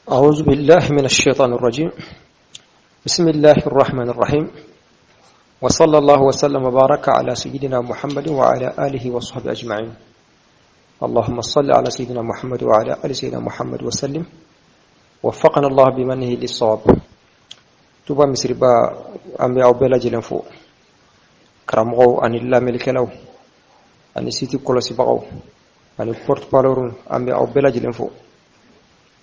أعوذ بالله من الشيطان الرجيم. بسم الله الرحمن الرحيم، وصلى الله وسلم وبارك على سيدنا محمد وعلى آله وصحبه أجمعين. اللهم صل على سيدنا محمد وعلى آل سيدنا محمد وسلم. وفقنا الله بمنه للصواب. توبا مصر با أمي أو بلا جلنفو كرامغو أن الله ملك له أن سيتي كولوسي بغو أن بورت بالورون أمي أو بلا جلنفو.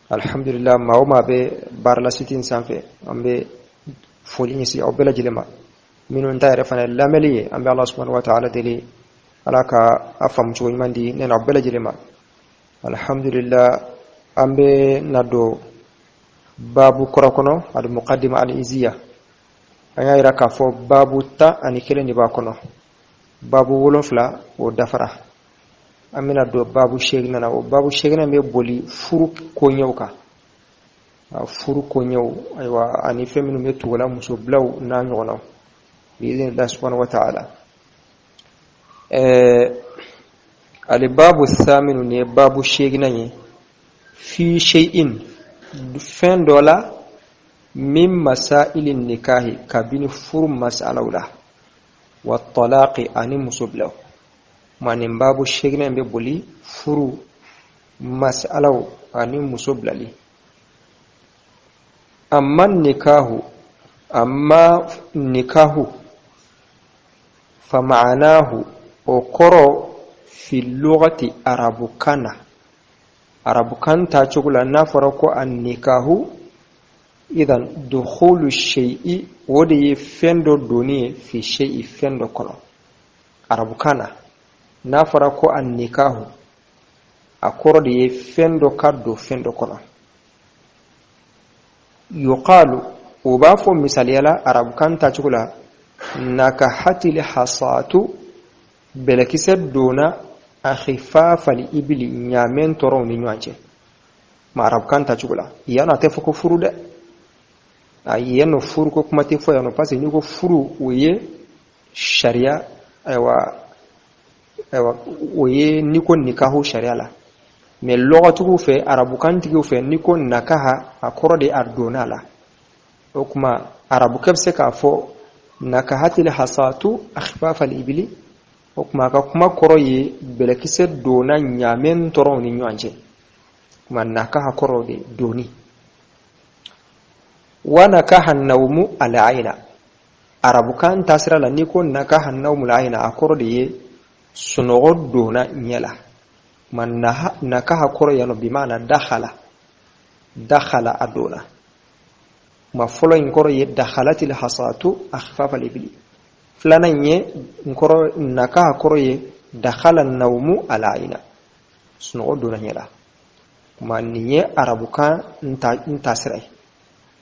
Alhamdulillah maoma be barla sitin sanfe ambe folini si obela jilema minun tayre fana lameliye ambe Allah subhanahu wa ta'ala deli alaka afam cho mandi nen obela jilema. Alhamdulillah ambe nado babu korokono al muqaddima al iziya anya ira ka fo babu ta ani keleni ba kono babu wolofla o dafara amina do babu shegna na babu shegna me boli furu ko nyawka furu ko nyaw aywa ani feminu metu wala muso blaw na nyono bi idin subhanahu wa ta'ala. Ali babu thaminu ne babu shegna ni fi shay'in fin dola min masailin nikahi kabini furu mas'alaula wa talaqi ani muso blaw manin babu shegna be boli furu mas'alaw ani musoblali. Amma nikahu fa ma'anahu o koro fi lughati arabukana ta chugula na farako an nikahu idan dukhulu shay'i wodi fendo doni fi shay'i fendo kono arabukana na fara ko an nikahu a koro da ya fendo kaddo fendo kono yuqalu ubafo misaliyala arabukanta chukula naka hatili hasatu belakisa dona akhifafa li ibli nyamen toro ni nyanche ma arabukanta chukula yana tefako furu de ayeno furu ko kuma tefo yana pase ni ko furu uye sharia aywa oye niko nikahu sharia la mais logatu fe arabukan tigu fe niko nakaha akoro de ardona la okuma arabu kebse ka fo nakahatil hasatu akhfaf al ibli okuma ka kuma koro ye belekise dona nyamen toron ni nyanje kuma nakaha koro de doni wa nakaha nawmu al aina arabukan tasira la niko nakaha nawmu al aina akoro de ye sunogo dona nyela man nakaha koro yano bimana dakhala adona ma folo ngoro ye dakhalatil hasatu akhfafa libli flana nye ngoro nakaha koro ye dakhala nawmu alaina sunogo dona nyela man nye arabuka ntasrai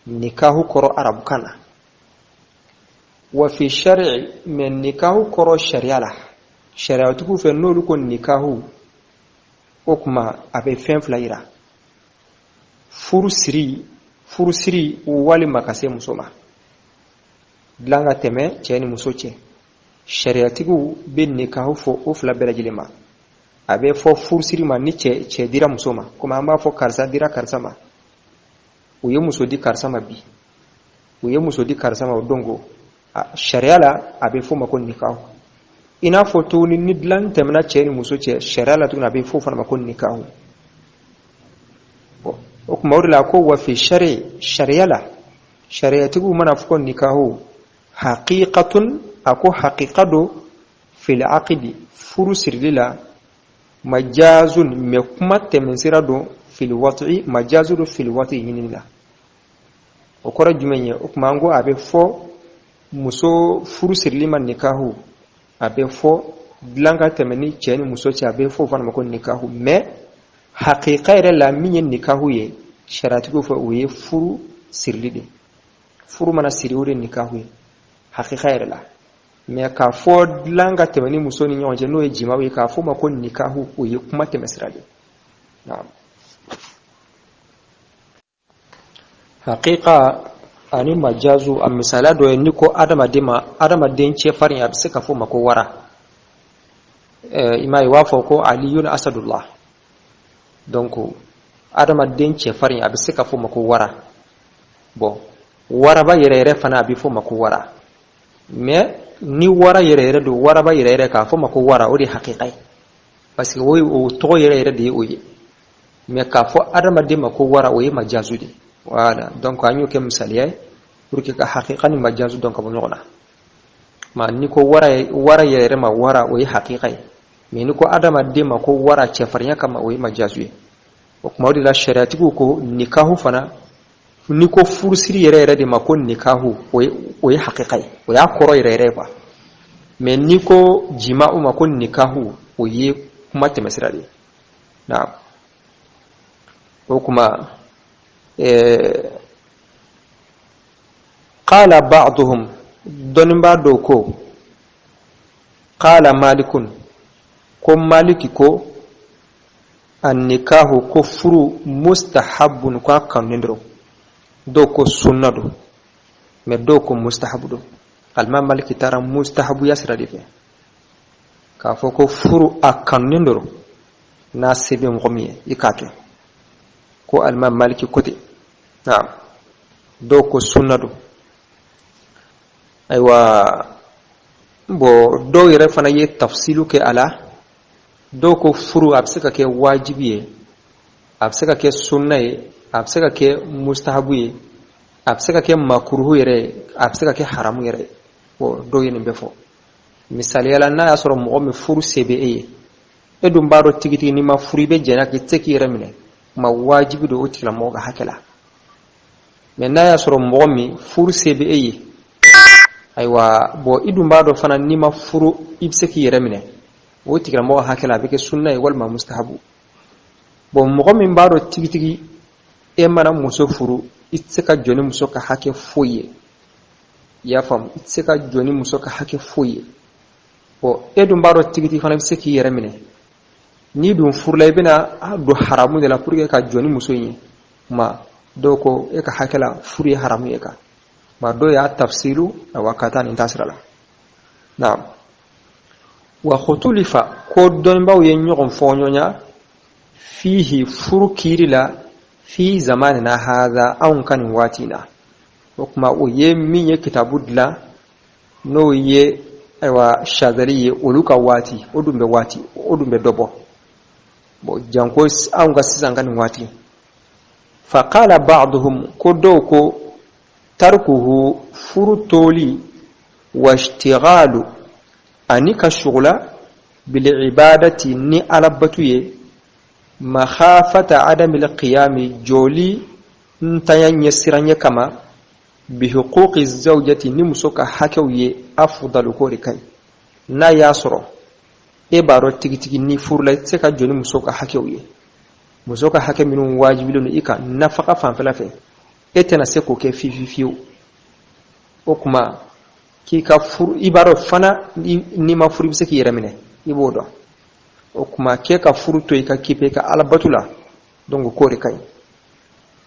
nikahu koro arabukana wa fi shar'i min nikahu koro shari'ala shari'atu fe no ko nikahu okuma abe fen flaira furu siri wali makase musoma langa teme cheni musoche shari'atu be nikahu fo ofla belajilema abe fo furu siri ma ni che dira musoma kuma amba fo karsa dira karsama uye musodi karsama bi uye musodi karsama odongo shari'ala abe fo makon nikahu ina foto ni nidlan temna cheni muso che sharala tuna be fo fana makon nikahu o kuma wala ko wa fi shari'ala shari'atu mana fukon nikahu haqiqatun ako haqiqado fil aqdi furusirlila majazun me kuma temensirado fil wat'i majazun fil wat'i hinila o kora jumenye o kuma ngo abe fo muso furusirlima nikahu abe fo blanka temeni cheni musochi abe fo fana makon nikahu me haqiqa ira la minye nikahu ye sharatu fo uye furu sirlide furu mana siriure nikahu ye haqiqa ira la me ka fo blanka temeni musoni nyonje no ejima we ka fo makon nikahu uye kuma temesrade naam haqiqa ani majazu am misala do niko adama den ce farin ya suka fo mako wara imai wafo ko aliyun asadullah donc adama den cɛ farin a bɛ se ka fɔ ma ko wara bon waraba yɛrɛ yɛrɛ fana a bɛ fɔ ma ko wara mais ni wara yɛrɛ yɛrɛ don waraba yɛrɛ yɛrɛ k'a fɔ ma ko wara o de hakika ye parce que o tɔgɔ yɛrɛ yɛrɛ de ye o ye mais k'a fɔ adamaden ma ko wara o ye majazu de voilà donc an y'o kɛ misaliya ye pour que ka hakika ni majazu dɔn ka bɔ ɲɔgɔn na ma ni ko wara yɛrɛ yɛrɛ ma wara o ye hakika ye mais ni ko adamaden ma ko wara cɛfarinya kama o ye majazu ye o kuma o de la sariatigiw ko nikahu fana ni ko furusiri yɛrɛ yɛrɛ de ma ko nikahu o ye hakika ye o y'a kɔrɔ yɛrɛ yɛrɛ quoi mais ni ko jima'u ma ko nikahu o ye kuma tɛmɛsira de na o kuma qala ba'duhum dɔnniba dɔw ko qala malikun ko maliki ko annikahu ko furu mustahabun ko kanunen dɔrɔn dɔw ko sunna don mais dɔw ko mustahabu don alimam maliki taara mustahabu ya sira de fɛ k'a fɔ ko furu a kanunen dɔrɔn n'a se bɛ mɔgɔ min ye i k'a kɛ ko alimam maliki ko ten naam dɔw ko sunna don ayiwa bon dɔw yɛrɛ fana ye tafsilu kɛ a la dɔw ko furu a bɛ se ka kɛ wajibi ye a bɛ se ka kɛ sunna ye a bɛ se ka kɛ mustahabu ye a bɛ se ka kɛ makruhu yɛrɛ ye a bɛ se ka kɛ haramu yɛrɛ ye bon dɔw ye nin bɛɛ fɔ misaliya la n'a y'a sɔrɔ mɔgɔ min furu se bɛ e ye e dun b'a dɔn tigitigi n'i ma furu i bɛ jɛnna k'i tɛ se k'i yɛrɛ minɛ ma wajibi don o tigilamɔgɔ ka hakɛ la mais n'a y'a sɔrɔ mɔgɔ min furu se bɛ e ye ayiwa bon i dun b'a dɔn fana n'i ma furu i bɛ se k'i yɛrɛ minɛ o tigilamɔgɔ hakɛ la a bɛ kɛ sunna ye walima mustahabu bon mɔgɔ min b'a dɔn tigitigi e mana muso furu i tɛ se ka jɔ ni muso ka hakɛ foyi ye i y'a faamu i tɛ se ka jɔ ni muso ka hakɛ foyi ye bon e dun b'a dɔn tigitigi fana bɛ se k'i yɛrɛ minɛ n'i dun furula i bɛna don haramu de la pour que ka jɔ ni muso in ye ma dɔw ko e ka hakɛ la furu ye haramu ye kan ma dɔw y'a tafsiru awa ka taa nin taasira la naam wa khutulifa ko dɔnnibaw ye ɲɔgɔn fɔ ɲɔgɔnya fihi furu kiiri la fi zamanina hadha anw ka nin waati na o kuma o ye min ye kitabu dilan n'o ye ayiwa shazali ye olu ka waati o dun bɛ dɔ bɔ bon janko anw ka sisan ka nin waati fa qala ba'duhum ko dɔw ko tarkuhu furu toli wa ishtighalu ani ka shugula bil ibadati ni alabatu ye makhafata adami alqiyami joli ntaya nyesiranye kama bi huquqi zawjati ni muso ka hakɛw ye afdalu ko de kai na ya sɔrɔ e baro tigitigi ni furula i tɛ se ka jɔ ni muso ka hakɛw ye muso ka hakɛ minnu wajibilen don i kan nafaka fanfɛla fɛ e tɛna se k'o kɛ fiyewu o kuma k'i ka furu i b'a dɔn fana n'i ma furu i bɛ se k'i yɛrɛ minɛ i b'o dɔn o kuma k'e ka furu to i ka kipe ka alabato la donc k'o de ka ɲi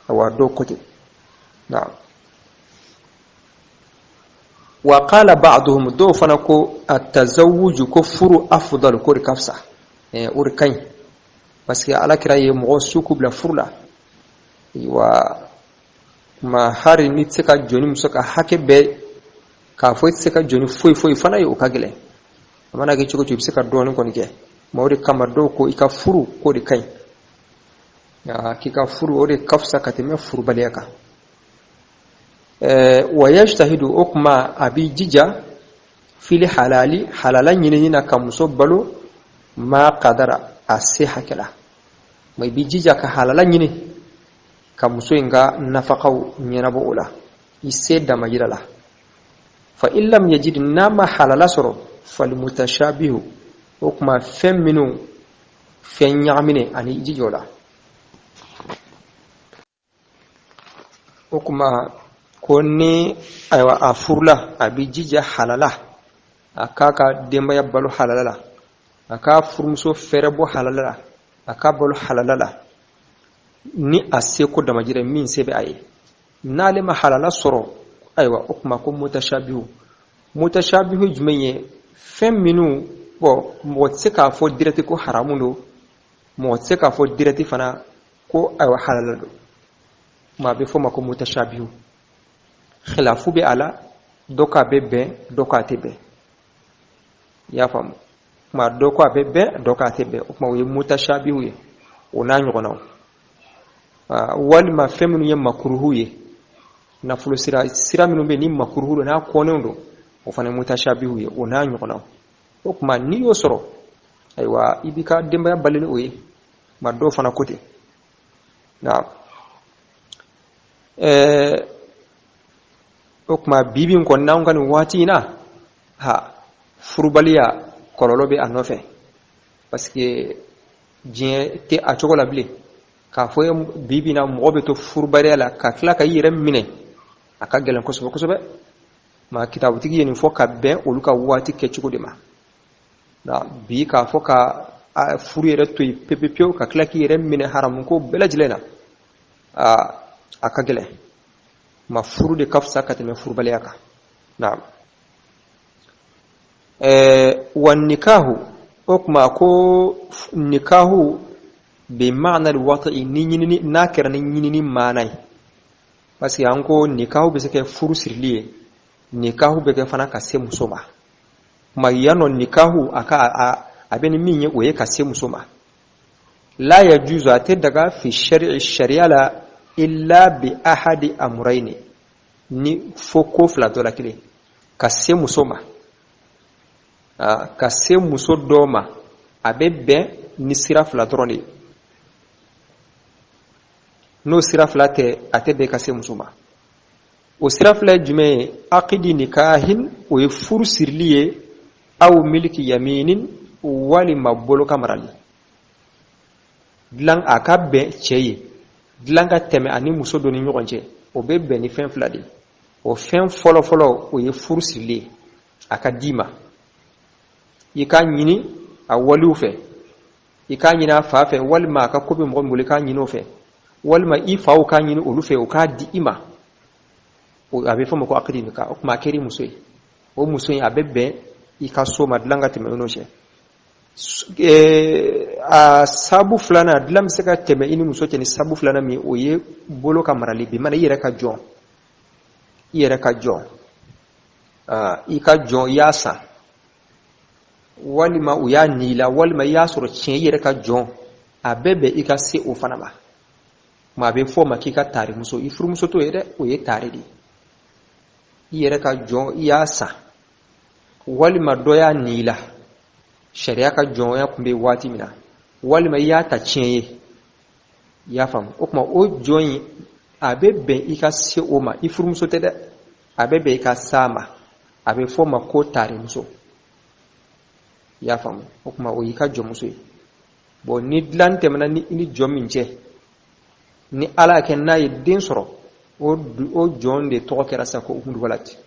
awa dɔw ko ten naam wa qala ba'duhum dɔw fana ko at-tazawwuj ko furu afdal ko de ka fisa o de ka ɲi parce que alakira ye mɔgɔ su k'u bila furu la wa ma hari ni tɛ se ka jɔ ni muso ka hakɛ bɛɛ k'a fɔ i tɛ se ka jɔ ni foyi fana ye o ka gɛlɛn a mana kɛ cogo cogo i bɛ se ka dɔɔnin kɔni kɛ mais o de kama dɔw ko i ka furu k'o de ka ɲi k'i ka furu o de ka fisa ka tɛmɛ furubaliya kan wa yajtahidu o kuma a b'i jija fili halala ɲinini na ka muso balo ma qadara a se hakɛ la mais i b'i jija ka halala ɲini ka muso in ka nafakaw ɲɛnabɔ o la i se dama yira la fa in lam yajid n'a ma halala sɔrɔ fal mutashabihu o kuma fɛn minnu fɛn ɲagamine ani i jija o la o kuma ko ni ayiwa a furula a b'i jija halala a k'a ka denbaya balo halala la a k'a furumuso fɛrɛ bɔ halala la a k'a balo halala la ni a seko damajira min se bɛ a ye n'ale ma halala sɔrɔ ayiwa o kuma ko mutashabihu jumɛn ye fɛn minnu bon mɔgɔ tɛ se k'a fɔ direct ko haramu don mɔgɔ tɛ se k'a fɔ direct fana ko aywa halal do ma be fo mako mutashabihu khilafu bi ala doka bebe doka tebe ya fam ma doka bebe doka tebe ma wi mutashabihu ye ona nyogona wal ma femnu ye makruhu ye na fulu sira minu be ni makruhu na konondo o fana mutashabihu ye ona nyogona o kuma ni yo soro aywa ibika demba balele oye ma do fana kote na o kuma bibin ko nangani wati na ha furubaliya kololobe anofe parce que jien te a chogola ble ka fo bibi na mobe to furubaliya la ka kla ka yire mine aka gelen ko so be ma kitabu tigi yeni fo ka ben oluka wati ke chugode ma na bi ka fo ka furu yere to pepepio ka kla ki yire mine haram ko bela jilena aka gelen ma furu de kafsa ka teme furubaliya ka na'am wan nikahu okma ko nikahu bi ma'na al-wata'i ni nakira ni manai parce que anko nikahu be seke furu sirliye nikahu be ke fana ka se musoma ma yano nikahu aka abeni minye oye ka se musoma la yajuzu ate daga fi shari'a la illa bi ahadi amrayni ni foko fla dola kile ka se musoma ka se muso doma abebe ni sira fla drone no sira fla te atebe ka se musoma o sira fla jume aqidi nikahin o yfur sirliye aw milki yaminin wali mabolo kamarali dlang akabe cheye dlanga teme ani muso doni nyokonche o bebe ni fen fla di o fen folo o yfur sirliye akadima ika nyini a wali fe ika nyina fa fe walma ka kobe mo ngol ka nyino fe walma ifa o ka nyini olu fe o ka di ima o abe fo ko akidi ka o ma keri musoy o musoy abebe ika so madlanga teme no she a sabu fulana dlam seka teme ini muso ni sabu fulana mi o ye bolo kamarali bi mana yere ka jon ika jon yasa walima uya nila walima ya soro cien yere ka jon abebe ika se o fana ma be fo makika tari muso ifuru muso to yede o ye tari di yere ka jon ya sa walima doya nila sharia ka jon ya kumbe wati mina walima ya ta cien ye ya fam o kuma o jon abebe ika se o ma ifuru muso te de abebe ika sama abe fo mako tari muso ya famu kuma o yika jomuso bo ni dlante mana ni jominje ni ala ken nay din soro o jonde to kera sako hundu walati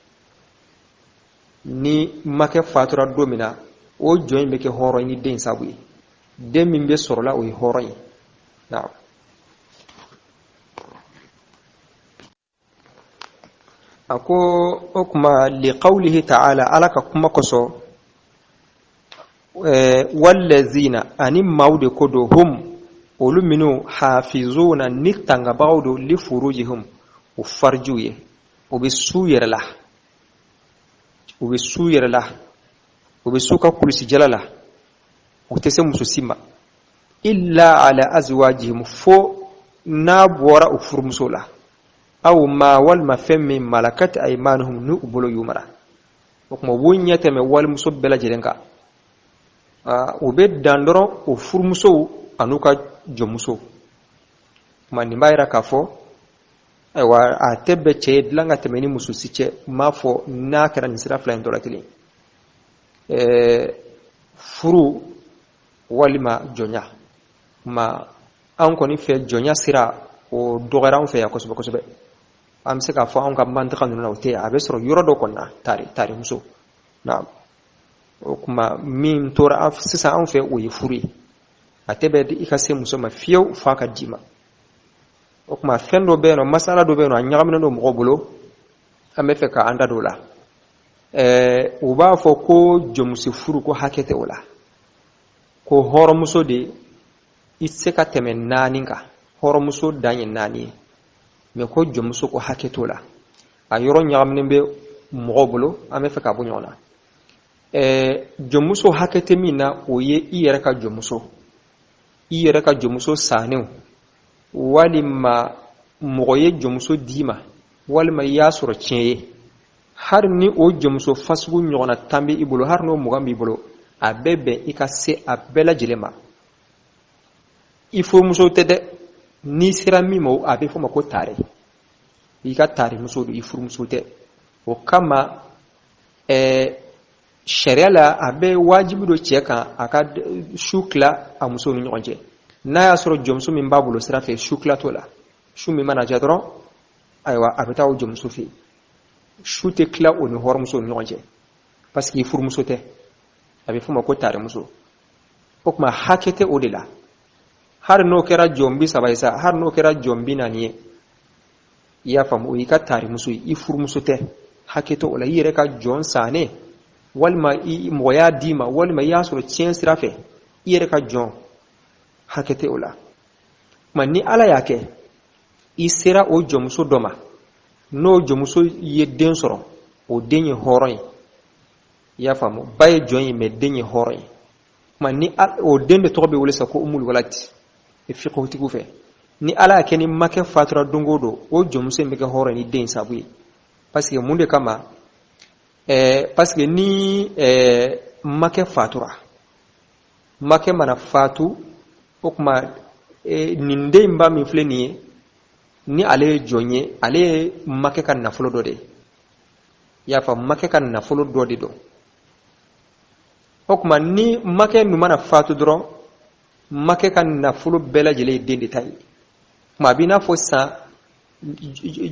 ni make fatura domina o join be ke horo ni den sabu de min be soro la o horo yi na ako okuma li qawlihi ta'ala alaka kuma koso wallazina ani maude kodo hum uluminu hafizuna nitanga bawdo li furujihum ufarjuye ubisuyere la ubisuka kulisi jalala utese mususima illa ala azwajihim fo nabora ufurmusola aw ma wal mafemi malakat aymanuhum nu ubulu yumara okmo wonyete me wal musobbela jelenka ube dandoro o furmuso anuka jomuso mani bayra kafo aywa atebe che dlanga temeni mususiche mafo nakara nisira flying doratili furu walima jonya ma anko ni fe jonya sira o dogara on fe yakosobe am se ka fo an ka mantika nuna ote abesro yorodo konna tari muso na kuma min tora af sisa an fe o yifuri atebe di ikase muso ma fiyo faka dima o kuma fendo be no masala do be no nyaamina do mo bolo ame fe ka anda dola o ba fo ko jomusi furu ko hakete wala ko horo muso de itseka temen naninga horomuso danyi nani me ko jomuso ko haketo la a yoro nyaamne be mogobolo ame fe ka bunyona jomuso hakete mina oye iyere ka jomuso sanew walima mogoye jomuso dima walima yasoro tieye har ni o jomuso fasugu nyona tambi ibolo har no mugambi ibolo abebe ikase abela jilema ifo muso tede ni sira mimo abe fo mako tare ika tare muso do ifuru muso te o kama sharia la abe wajibu do cheka aka shukla a muso ni nyonje na ya soro jomso min babulo sira fe shukla tola shumi mana jadro aywa abeta o jomso fi shute kla o ni hor muso ni nyonje parce que ifuru muso te abe fo mako tare muso okma hakete odela har no kera jombi sabaisa har no kera jombi naniye ya famu ika tare muso ifuru muso te haketo ola yire ka jon sane walma moya dima walma yasoro cien sirafe yire ka jon hakete ola manni ala yake isira o jomuso doma no jomuso ye den soro o denye horon ya famu baye jon me denye horon manni o den de tobe wole sa ko umul walati e fiqo tiku fe ni ala yake ni make fatura dongodo o jomuso me ke horon ni den sabuye parce que munde kama parce que ni make fatura make mana fatu okuma ninde mba mi fleni ni ale jonye ale make kan na folo dode ya fa make kan na folo dode do okuma ni make nu mana fatu dro make kan na folo bela jele dende tay ma bina fo sa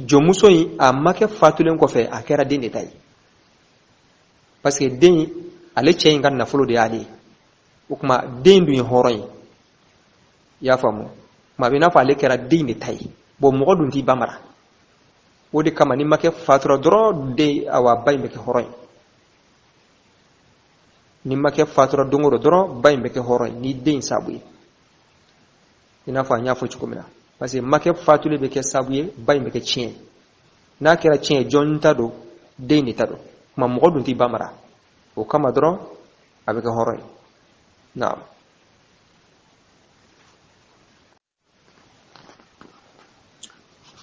jomuso yi a make fatulen ko fe akera dende tay parce que den ale cey ngan na folo de ali ukuma den du horon ya famu ma bina fa ale kera dende tay bo mo godun ti bamara wodi kama ni make fatura dro de awa bay be ke horon ni make fatura dongoro dro bay be ke horon ni den sabuye ina fa nya fo chukumina parce que make fatule be ke sabuye bay be ke chien na kera chien jonta do de ni tado ma mo dun ti bamara o kama dro avec horoy naam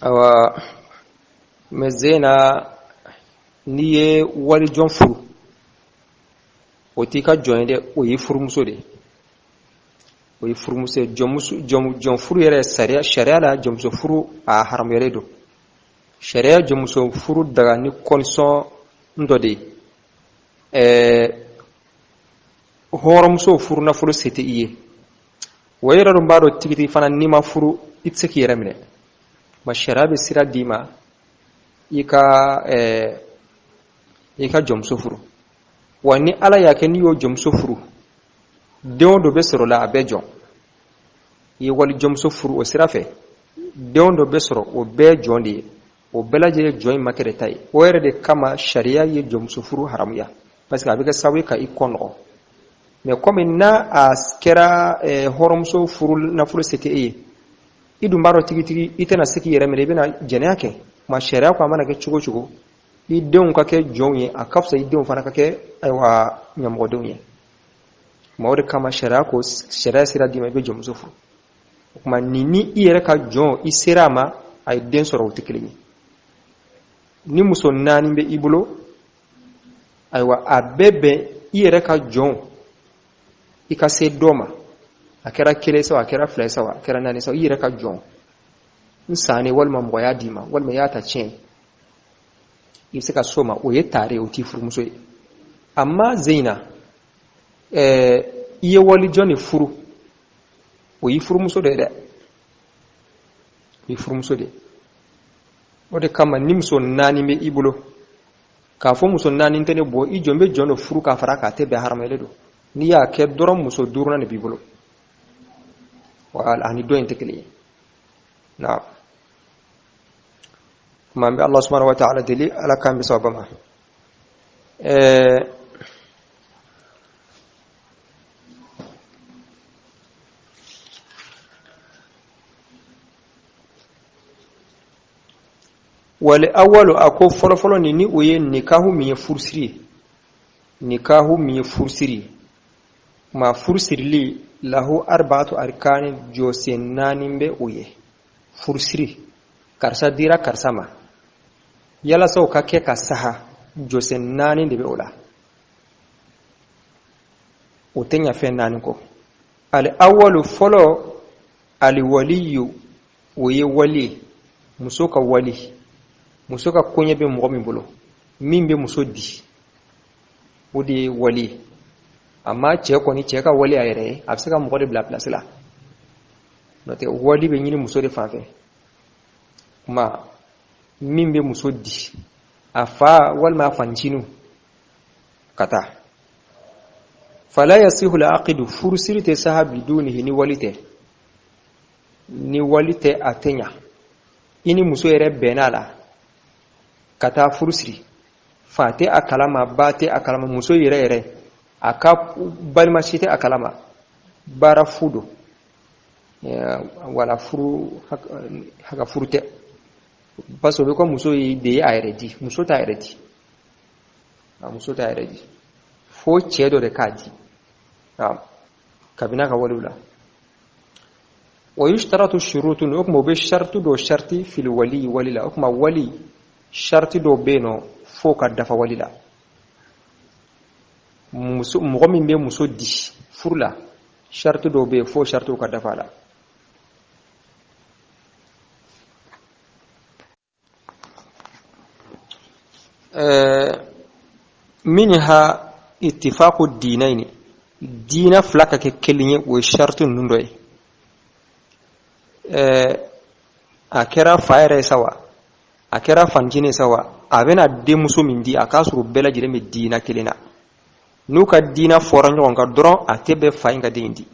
awa mezena niye wali jon furu o ti ka joinde o yi furu muso de o yi furu muso jon furu yere sharia la jon muso furu a haram yere do sharia jon muso furu daga ni condition ndode horo muso furu na furu sete iye wayra dum bado tigiti fana nima furu itseki yere mine ma sharia be sira dima ika jon muso furu wani ala yake ni yo jon muso furu deondo be soro la abejon yi wali jon muso furu o sira fe deondo be soro o be jondi o belaje join makere tay o yere de kama sharia ye jon muso furu haramuya parce que abika sawi ka ikono mais comme na askera horomso furu na furu sete idu mbaro tigi itena siki yere mere bena jene yake ma sharia ko amana ke chugo i deun ka ke jonye akafsa i deun fana ka ke aywa nyamgo deunye mawde kama sharia ko sharia sira dima be jon muso furu kuma nini yere ka jon i sirama ay den soro tikili ni muso nani be ibulo aywa abebe yere ka jon ikase doma akera kele sawa akera fly sawa akera nani sawa yere ka jon insane walma moya dima walma yata chen iseka soma o yetare o tifuru muso amma zaina iye wali joni furu o yi furu muso de yi furu muso de o de kama nimso nani me ibulo ka fo muso nani ntene bo i jombe jono furu ka faraka te be haramele do ni ya ke dorom muso duruna ne bibulo wala ani do entekeli na mambe Allah subhanahu wa ta'ala dili ala kambi sabama wal awwalu ako folo ni oye nikahu mi fursiri nikahu mi fursiri ma fursiri lahu arba'atu arkanin josennanin be oye fursiri karsa dira karsama yala sau kake kasaha josennanin de be ola otenya fennanin ko al awwalu folo al waliyu oye wali musoka wali musoka kunye be mo mi bolo mimbe musodi odi wali amma ce ko ni ce ka wali ayre afsaka mo de bla place la note wali be nyini musodi fafe ma mimbe musodi afa wal ma fancinu kata fala yasihu al-aqd fursirite sahabi dunihi ni walite atenya ini muso yere benala kata fursiri fate akalama bate akalama muso yere aka balmashite akalama bara fudo wala furu haka furute baso be ko muso yi de ayreji muso ta ayreji fo chedo de kaji kabina ka walula ويشترط الشروط نكمل بالشرط دو شرطي في الولي وللا أكما ولي شرط دو بينو فوق الدفع وللا مغمين بي مسودي فرلا شرط دو بي فوق شرط وك الدفع لا منها اتفاق الدينين دين فلكك كلمة وشرط نندوي akera fayre sawa akera fanjine sawa abena de muso mindi akasuru bela jire me dina kelena nuka dina foranyo nga dron atebe fayinga dindi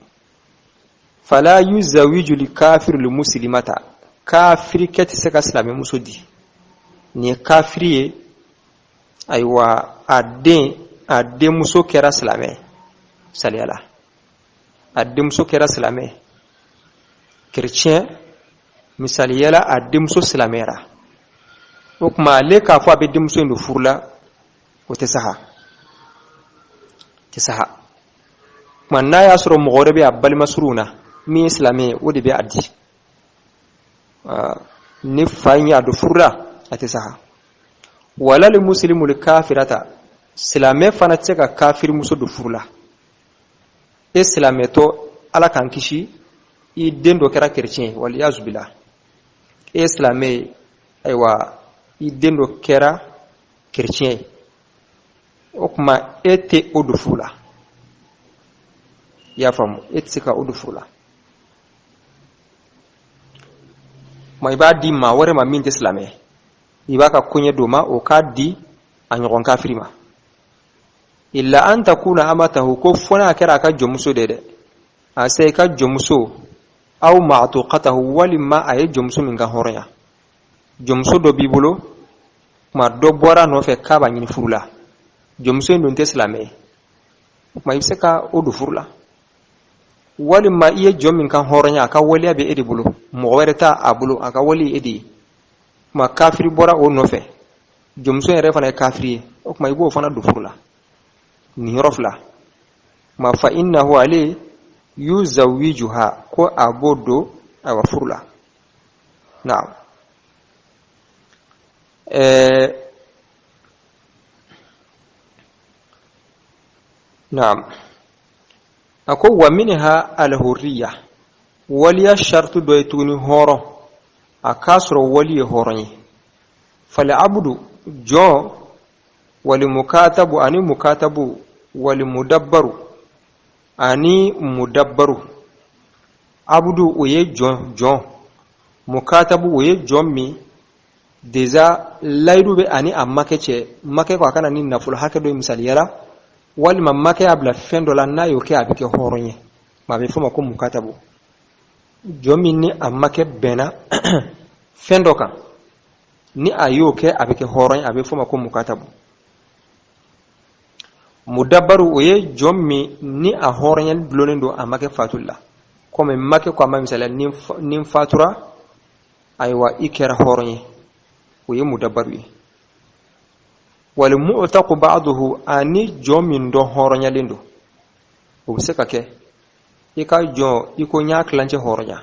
fala yuzawiju likafir limuslimata kafiri keti seka islami musodi ni kafiri aywa ade muso kera islami saliyala ade muso kera islami chrétien misali yala a demso islamera okuma le ka fo abe demso ndo furla o te saha man na ya soro mogore be abal masruna mi islamé o de be addi ni fanya do furla ate saha wala lil muslimu lil kafirata islamé fanate ka kafir muso do furla islamé to ala kan kishi i dendo kera chrétien wal yazubila islamé aywa i dendo kera chrétien okuma ete odufula ya famu etsika odufula ma ibadi ma wore ma min islamé ibaka kunye doma o kadi anyon kafirima illa an takuna amatahu ko fona kera ka jomuso dede asay ka jomuso aw ma'tuqatahu walima ay jomsu min ga horonya jomsu do bibulo ma do bora no fe ka ba nyini furula jomsu ndon te islamé ma ibseka odu furula walima iye jomin kan horonya ka wali abe edi bulo mo wereta abulo aka wali edi ma kafiri bora o no fe jomsu en refana kafiri o ma ibo fana du furula ni rofla ma fa innahu ali yuzawijuha ko abodo awafurla na'am na'am ako wa minha al-hurriya waliya shartu doytuni horo akasro wali horonyi fal abdu jo wal mukatabu ani mukatabu wal mudabbaru ani mudabbaru abdu oye jon mukatabu oye jommi deja laydube ani amakece make ko akana ni naful hakado misali yala wal mamake abla fendo la nayo ke abike horonye mabe fuma ko mukatabu jommi ni amake bena fendo kan ni ayo ke abike horonye abe fuma ko mukatabu mudabbaru oye jommi ni a horonye blonendo amake fatulla comme make ko amma misala nin fatura aywa ikera horonye o ye mudabbaru ye wal mu'taqu ba'dahu ani jɔn min dɔn hɔrɔnyalen don o bɛ se ka kɛ i ka jɔn i ko n y'a tilancɛ hɔrɔnya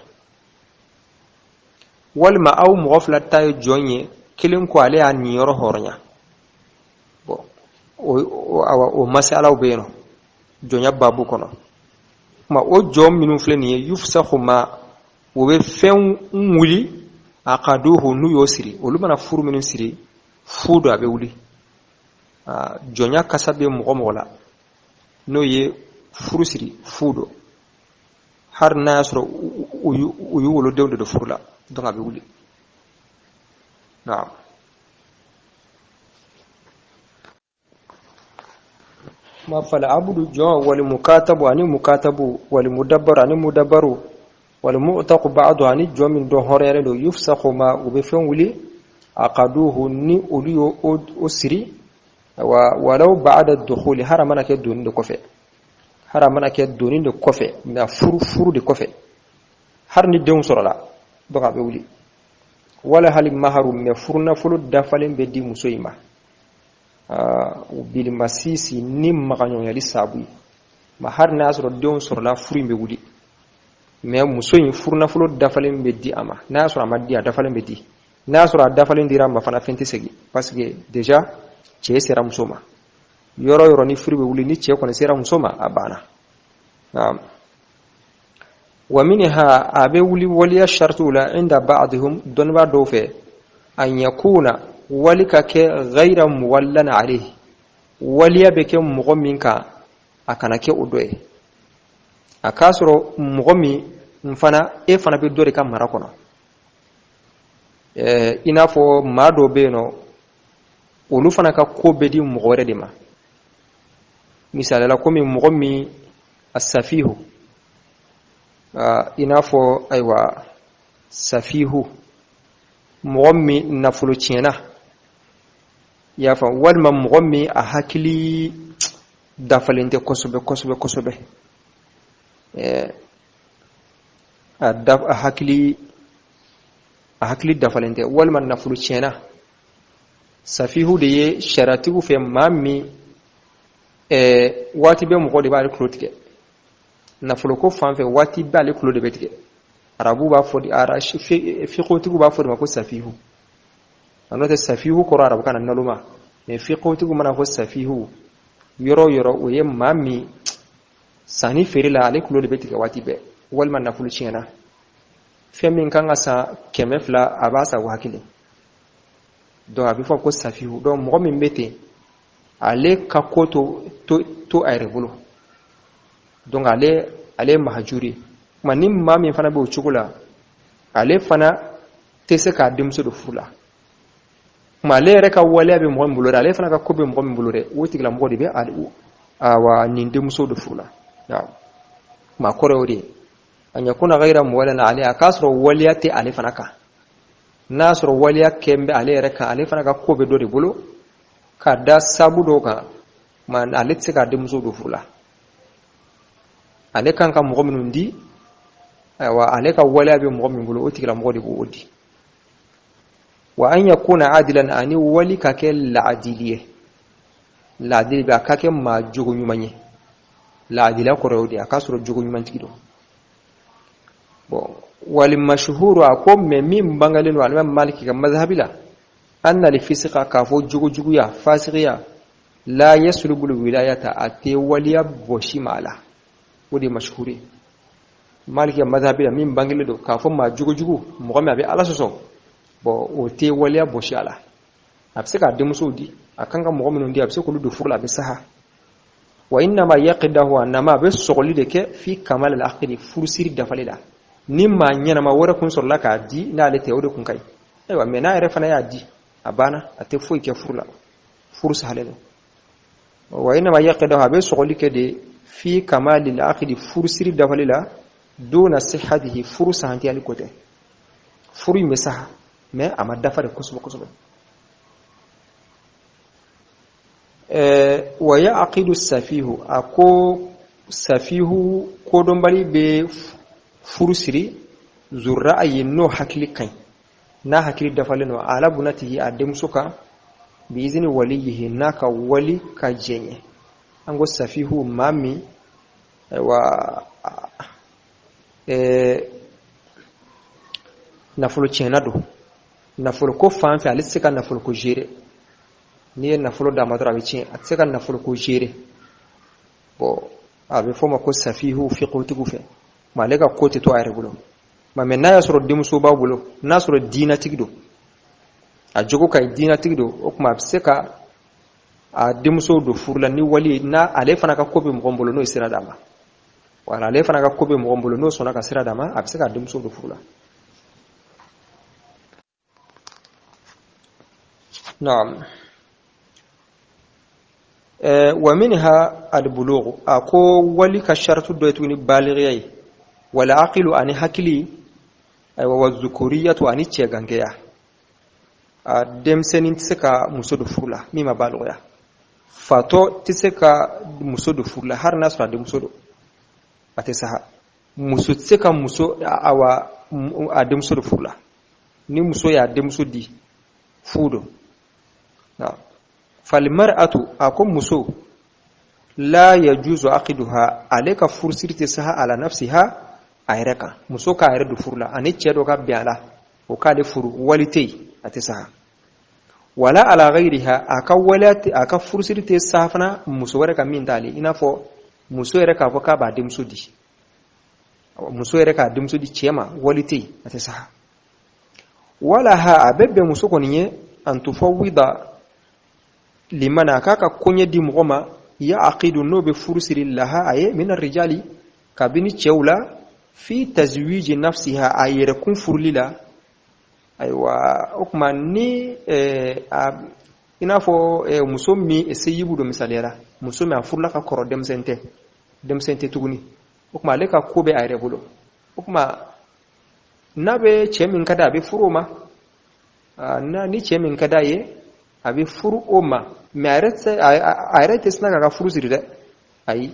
walima aw mɔgɔ fila ta ye jɔn ye kelen ko ale y'a niyɔrɔ hɔrɔnya bon o masalaw bɛ yen nɔ jɔnya babu kɔnɔ kuma o jɔn minnu filɛ nin ye yufsahu ma o bɛ fɛn wuli aqaduhu n'u y'o siri olu mana furu minnu siri fu do a bɛ wuli jɔnya kasa bɛ mɔgɔ mɔgɔ la n'o ye furu siri fu do har n'a y'a sɔrɔ u y'u wolodenw de do furu la donc a bɛ wuli naam ma fala abudu jɔn wal mukatabu ani mukatabu wal mudabbaru ani mudabbaru wal mu'taqu ba'du ani jɔn min dɔn hɔrɔnyalen do yufsahu ma u bɛ fɛn wuli aqaduhu ni olu y'o siri walau ba'da dukhuli haramana kɛ doni de kɔfɛ haramana kɛ doni de kɔfɛ na furu de kɔfɛ har ni denw sɔrɔla donc a bɛ wuli wala hali maharu mais furu nafolo dafalen bɛ di muso in ma bil masisi ni magaɲɔgɔnyali sabu ma har n'a sɔrɔ denw sɔrɔla furu in bɛ wuli mais muso in furu nafolo dafalen bɛ di a ma n'a sɔrɔ a ma di a dafalen bɛ di n'a sɔrɔ a dafalen dira a ma fana fɛn tɛ segin parce que déjà cɛ sera muso ma yɔrɔ yɔrɔ ni furu bɛ wuli ni cɛ kɔni sera muso ma a banna wa minha a bɛ wuli waliya shartu la inda ba'dihum dɔnniba dɔw fɛ an yakuna wali ka kɛ ghayra muwallan alayhi waliya bɛ kɛ mɔgɔ min kan a kana kɛ o dɔ ye a k'a sɔrɔ mɔgɔ min fana e fana bɛ dɔ de ka mara kɔnɔ i n'a fɔ maa dɔw bɛ yen nɔ olu fana ka ko bɛ di mɔgɔ wɛrɛ de ma misalila komi mɔgɔ min asafihu i n'a fɔ ayiwa safihu mɔgɔ min nafolo tiɲɛna i y'a fɔ walima mɔgɔ min a hakili dafalen tɛ kosɛbɛ a hakili dafalen tɛ walima nafolo tiɲɛna safihu de ye sariatigiw fɛ maa min waati bɛ mɔgɔ de b'ale tulo tigɛ nafolo ko fan fɛ waati bɛ ale tulo de bɛ tigɛ arabu b'a fɔ fiqotigiw b'a fɔ de ma ko safihu n'o tɛ safihu kɔrɔ arabukan na naloma mais fiqotigiw mana fɔ safihu yɔrɔ yɔrɔ o ye maa min sanni feere la ale tulo de bɛ tigɛ waati bɛɛ walima nafolo tiɲɛna fɛn min kan ka san 200 a b'a san 1000 donc a bɛ fɔ ko safihu donc mɔgɔ min bɛ ten ale ka ko to a yɛrɛ bolo donc ale ye mahajuri kuma ni maa min fana bɛ o cogo la ale fana tɛ se k'a denmuso don furu la kuma ale yɛrɛ ka waleya bɛ mɔgɔ min bolo dɛ ale fana ka ko bɛ mɔgɔ min bolo dɛ o tigilamɔgɔ de bɛ nin denmuso don furu la kuma kɔrɔ y'o de ye an yakuna ghayra muwallan ale a k'a sɔrɔ waleya tɛ ale fana kan n'a sɔrɔ waliya kɛn bɛ ale yɛrɛ kan ale fana ka ko bɛ dɔ de bolo k'a da sabu dɔw kan ale tɛ se k'a denmuso don furu la ale kan ka mɔgɔ minnu di ayiwa ale ka waliya bɛ mɔgɔ min bolo o tigilamɔgɔ de b'o di wa an yakuna adilan ani wali ka kɛ laadili ye laadili bɛ a ka kɛ maa jogo ɲuman ye laadiliya kɔrɔ y'o de ye a k'a sɔrɔ jogo ɲumantigi don bon walimashhuru a ko mais min bangalen don alimam maliki ka mazhabi la anna li fisqa ka fo jogo juguya fasiqiya la yaslubu wilayata a tɛ waliya bɔsi ma la o de mashhuri maliki ka mazhabi la min bangalen don ka fɔ maa jogo jugu mɔgɔ min a bɛ ala sɔsɔ bon o tɛ waliya bɔsi a la a bɛ se k'a denmusow di a kan ka mɔgɔ minnu di a bɛ se k'olu don furu la a bɛ saha wa innama yaqidahu annama a bɛ sɔgɔli de kɛ fi kamal al-aqdi furusiri dafali la ni maa ɲɛnama wɛrɛ kun sɔrɔla k'a di n'ale tɛ o de kun ka ɲi ayiwa mais n'a yɛrɛ fana y'a di a banna a tɛ foyi kɛ furu la furu sahalen don wa innama yaqidahu a bɛ sɔgɔli kɛ de fi kamal al-aqdi furusiri dafali la duna sihhatihi furu sahantiyali ko tɛ furu in bɛ saha mais a ma dafa de kosɛbɛ wa yaqidu safihu a ko safihu kodɔnbali bɛ furu siri zurra a ye n'o hakili kaɲi na hakili dafaleno ala bunatihi adem suka bi izini waliyihi naka wali ka jenye ango safihu mami wa nafolo chenado nafolo ko fanfi alisika nafolo ko jere ni nafolo da madra bi chen atsika nafolo ko jere bo abe foma ko safihu fi qotigu fe malega koti to ayre bulo ma menna yasro dimso babulo nasro dina tigdo a jogo kay dina tigdo okuma biseka a dimso do furla ni wali na alefana ka kobe mgombolo no isira dama wala alefana ka kobe mgombolo no sona ka sira dama abiseka dimso do furla. نعم ومنها البلوغ أكو ولي كشرط دوتوني بالغي ولا عقل أني حكلي والذكورية أني تشيغانجيا دم سنين تسكا مسود فولا مما بالغيا فاتو تسكا مسود فولا هر ناس را دم مسود أتسها مسود تسكا مسود أو أدم مسود فولا ni muso ya de muso di fudo na falmar'atu akum muso la yajuzu aqiduha alayka fursirti saha ala nafsiha ayraka muso ka ayre du furla ani cedo ka biala o ka de furu walite atisaha wala ala ghayriha aka walati aka fursirti safana muso wara ka min dali ina fo muso yare ka fo ka ba de muso di muso yare ka de muso di cema walite atisaha wala ha abebe muso koniye an tufawida liman akaka kunye di mugoma ya aqidu no be fursiri laha aye min ar-rijali kabini chewla fi tazwiji nafsiha ayere kun furlila aywa okma ni inafo muso mi eseyibu do misalera muso mi afurla ka koro dem sente tuguni okma leka kobe ayre bulo okma nabe chemin kada be furuma na ni chemin kada ye abi furu oma ayrete snaga ga furu siri de ay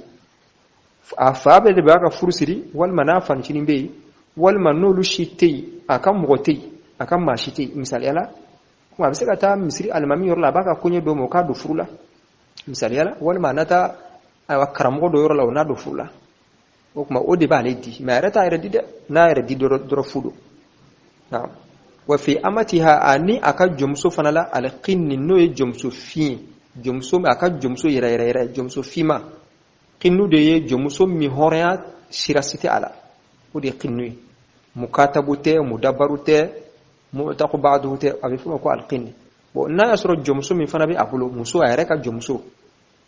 afabe de ba ga furu siri wal manafan chini be wal manulu shiti akam mogoti akam mashiti misali ala kuma bi saka ta misri almami yorla ba ka kunye do mo ka do furula misali ala wal manata ay wakram do yorla na do furula okuma odi ba ledi ma ayrete ayre de na ayre di do fudo na wa fi amatiha ani aka jumso fanala alqinni no jumso fi jumso aka jumso yira jumso fima qinnu de jumso mi horia sirasiti ala odi qinnu mukatabute mudabbarute mu'taqu ba'dute abifu ko alqinni bo na yasro jumso mi fana bi abulo muso ayre ka jumso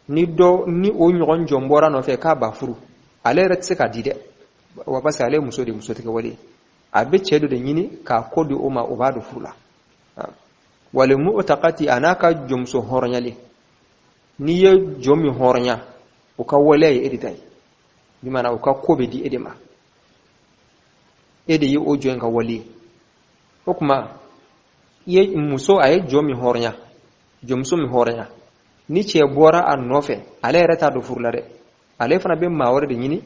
ni do ni o nyon jombora no fe ka bafuru ale retse ka dide wa basa ale muso de muso te ka wali abe cedo de nyini ka kodi o ma o badu fula wal mu'taqati anaka jumso hornyali ni ye jomi hornya o ka wala e editai bi mana o ka kobe di edema ede yi o joen ka wali o kuma ye muso ay jomi hornya jumso mi hornya ni ce bora an nofe ale reta do furla de ale fana be mawre de nyini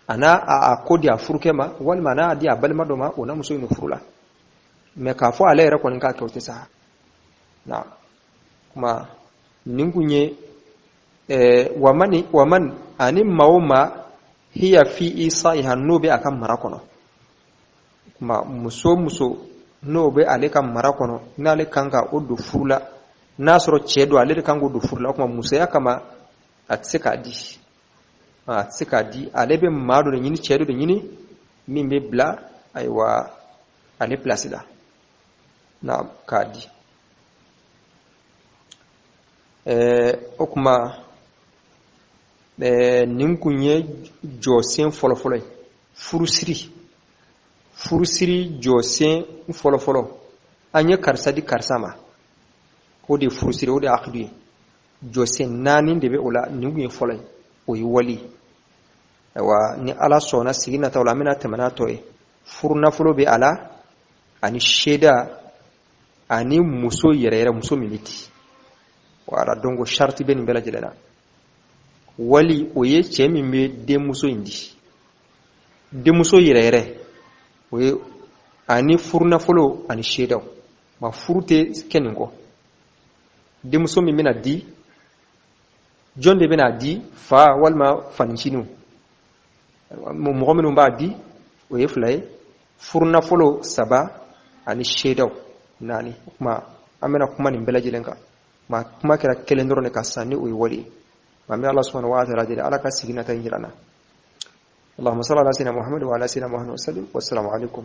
ana a kodi a furkema wal mana di abal madoma ona muso ino furula me ka fo ale ra kon ka kewte sa na kuma ningunye waman ani mauma hiya fi isaiha nobe akan marakono kuma muso nobe ale kan marakono nale kanga odu furula nasro chedo ale kango odu furula kuma muso ya kama atsika di alebe mado de nyini chedo de nyini mimbe bla aywa ale placida na kadi okuma ninkunye josen folofolo furusiri josen folofolo anye karsa di karsama ko de furusiri o de aqdi josen nani de be ola ninkunye folay o yi wali wa ni ala sona sigina tawla mina tamana toy furna fulo be ala ani sheda ani muso yere muso militi wala dongo sharti ben bela jelena wali oye chemi me de muso yere oye ani furna fulo ani sheda ma furute keningo demuso min bena di jonde bena di fa walma fancinu mo minnu b'a di o ye fila ye furunafolo saba ani shedaw naani kuma an bena kuma nin bɛɛ lajɛlen kan ma kuma kɛra kelen dɔrɔn de ka san ni o ye wale ye ma bɛ Allah subhanahu wa ta'ala deli ala ka sigina ta jirana اللهم صل على سيدنا محمد وعلى سيدنا محمد وسلم والسلام عليكم